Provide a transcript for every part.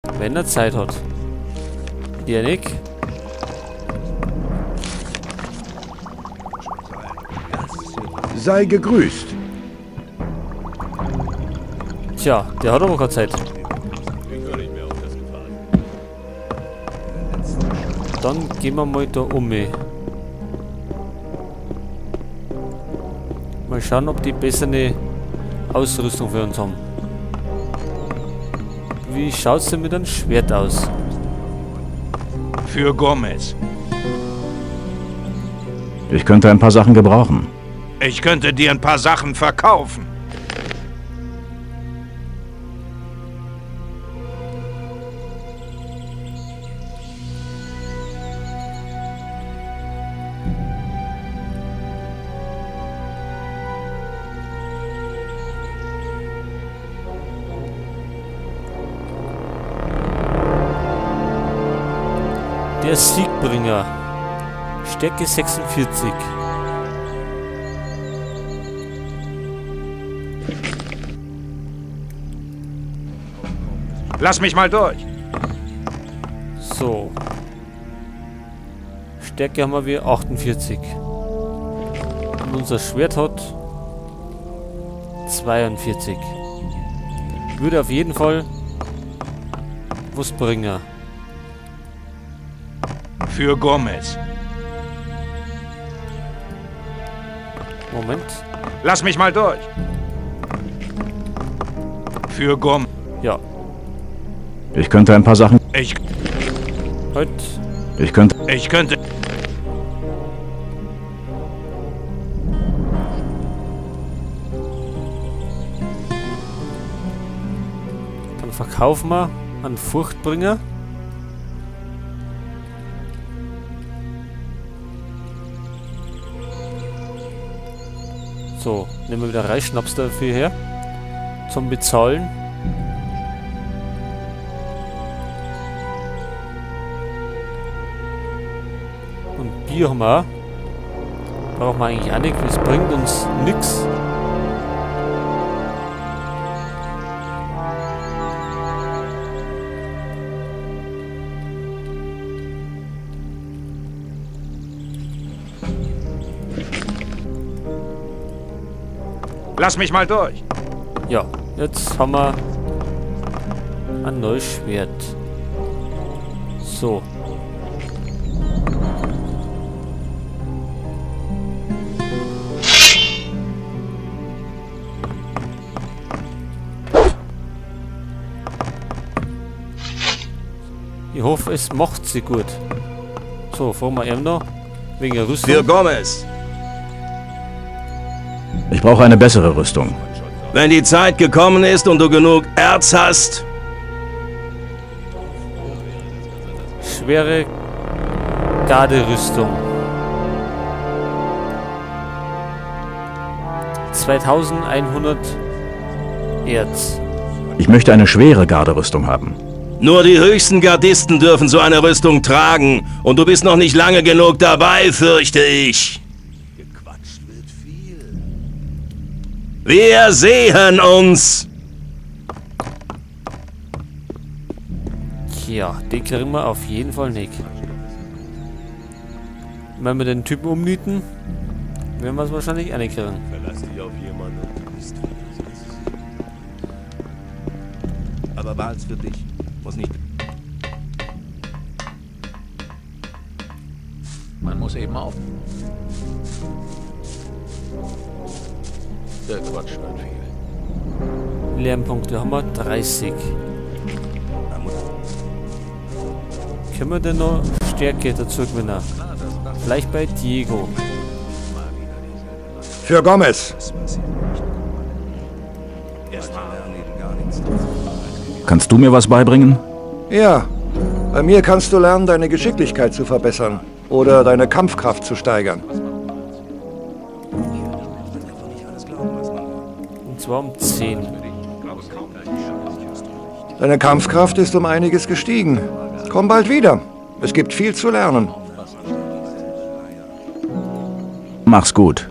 Wenn er Zeit hat. Janik. Sei gegrüßt. Tja, der hat aber keine Zeit. Dann gehen wir mal da um. Mal schauen, ob die bessere Ausrüstung für uns haben. Wie schaut es denn mit einem Schwert aus? Für Gomez. Ich könnte ein paar Sachen gebrauchen. Ich könnte dir ein paar Sachen verkaufen. Der Siegbringer. Stärke 46. Lass mich mal durch. So. Stärke haben wir 48. Und unser Schwert hat 42. Würde auf jeden Fall was bringen. Für Gomez. Moment. Lass mich mal durch. Für Gomez. Ja. Ich könnte ein paar Sachen... Halt. Ich könnte... Dann verkaufen wir einen Furchtbringer. So, nehmen wir wieder Reisschnaps dafür her. Zum Bezahlen. Und Bier haben wir auch. Brauchen wir eigentlich auch nicht, es bringt uns nichts. Lass mich mal durch. Ja, jetzt haben wir ein neues Schwert. So. Ich hoffe, es macht sie gut. So, fahren wir eben noch. Wegen der Rüstung. Für Gomez. Ich brauche eine bessere Rüstung. Wenn die Zeit gekommen ist und du genug Erz hast... Schwere Garderüstung. 2100 Erz. Ich möchte eine schwere Garderüstung haben. Nur die höchsten Gardisten dürfen so eine Rüstung tragen. Und du bist noch nicht lange genug dabei, fürchte ich. Gequatscht wird viel. Wir sehen uns. Tja, den kriegen wir auf jeden Fall nicht. Wenn wir den Typen umnieten, werden wir es wahrscheinlich auch nicht kriegen. Verlass dich auf jemanden. Aber war es für dich? Muss nicht. Man muss eben auf. Der Quatsch wird viel. Lernpunkte haben wir 30. Können wir denn noch Stärke dazu gewinnen? Vielleicht bei Diego. Für Gomez. Kannst du mir was beibringen? Ja, bei mir kannst du lernen, deine Geschicklichkeit zu verbessern oder deine Kampfkraft zu steigern. Und zwar um 10. Deine Kampfkraft ist um einiges gestiegen. Komm bald wieder. Es gibt viel zu lernen. Mach's gut.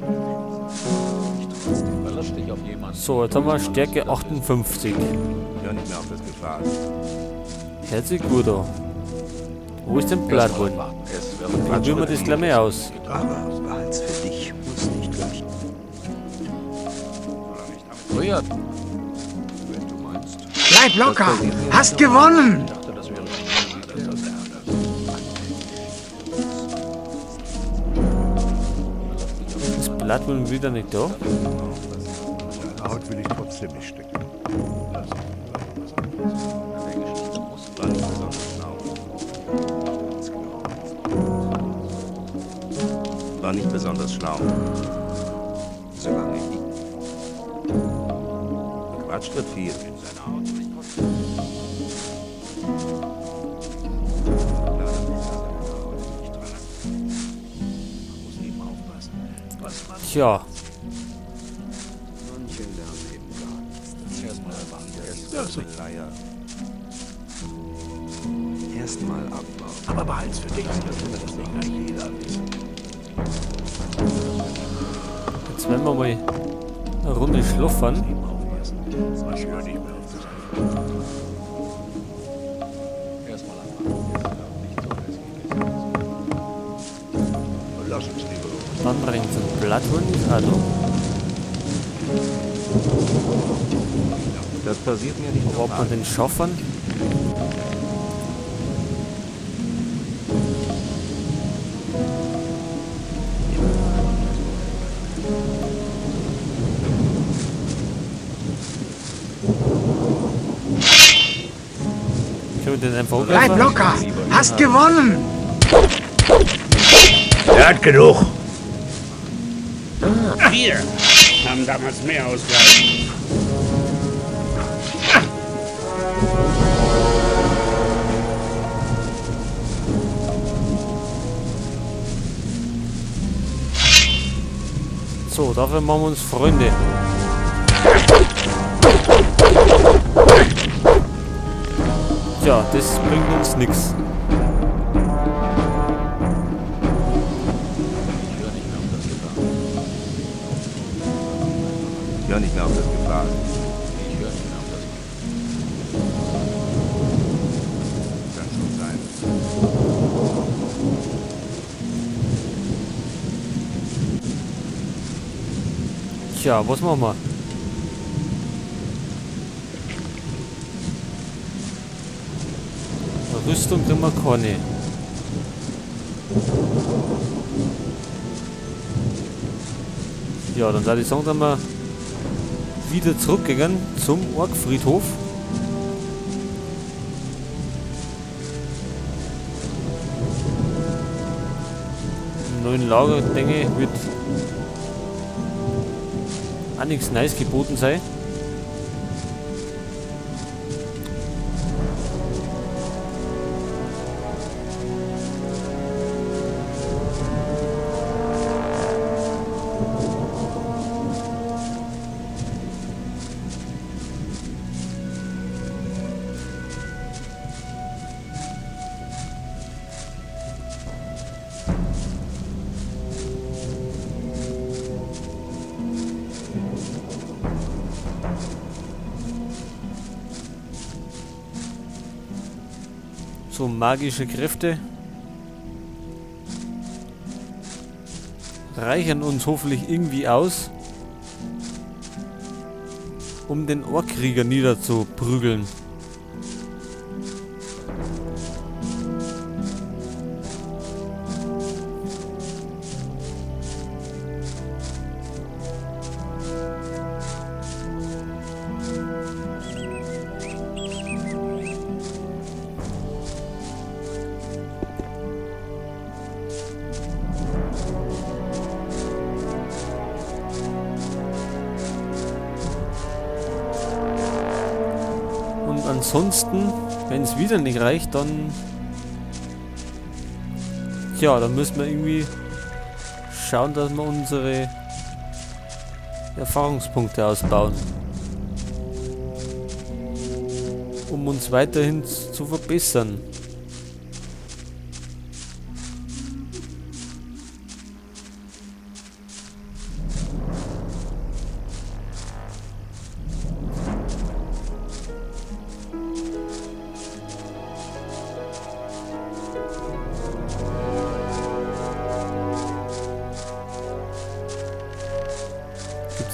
So, jetzt haben wir Stärke 58. Hör nicht mehr auf das Gefahr. Hört sich gut an. Wo ist denn Bloodwood? Probieren wir das gleich mal aus. Aber behalt's für dich, muss nicht gleich. Oh ja. Bleib locker! Hast gewonnen! Ich dachte, das wäre Ist Bloodwood wieder nicht da? Haut will ich trotzdem nicht stecken. War nicht besonders schlau. Solange ich... Quatscht wird viel. Tja, Manche lernen eben gar nichts. Erstmal abbauen. Aber behalt's für dich, das wird das nicht gleich jeder wissen. jetzt werden wir mal eine Runde schluffern. Was höre nicht mehr auf das erstmal an. Lass uns lieber. Dann bringt es einen Bloodwood. Also, Das passiert mir nicht ob wir den schaffen. Können wir den einfach Bleib umwerfen? locker! Hast gewonnen! Er hat genug. Wir haben damals mehr ausgehalten. So, dafür machen wir uns Freunde. Tja, das bringt uns nichts. Ich höre nicht mehr auf das Gefrage. Ich höre nicht mehr auf das. Kann schon sein. Tja, was machen wir? Eine Rüstung kriegen wir keine. Ja, dann würde ich sagen, dass wir wieder zurückgehen zum Orkfriedhof. Im neuen Lager, denke ich, wird auch nichts Neues geboten sein. So magische Kräfte reichen uns hoffentlich irgendwie aus, um den Orkkrieger niederzuprügeln. Und ansonsten, wenn es wieder nicht reicht, dann... Tja, dann müssen wir irgendwie schauen, dass wir unsere Erfahrungspunkte ausbauen. Um uns weiterhin zu verbessern.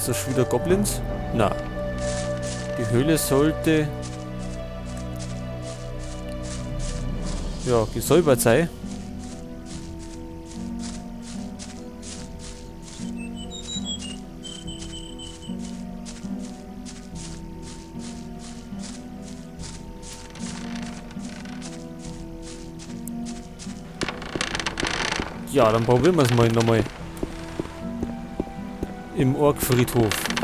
Ist das schon wieder Goblins? Na. Die Höhle sollte... ja, gesäubert sein. Ja, dann probieren wir es mal nochmal. Im Orkfriedhof.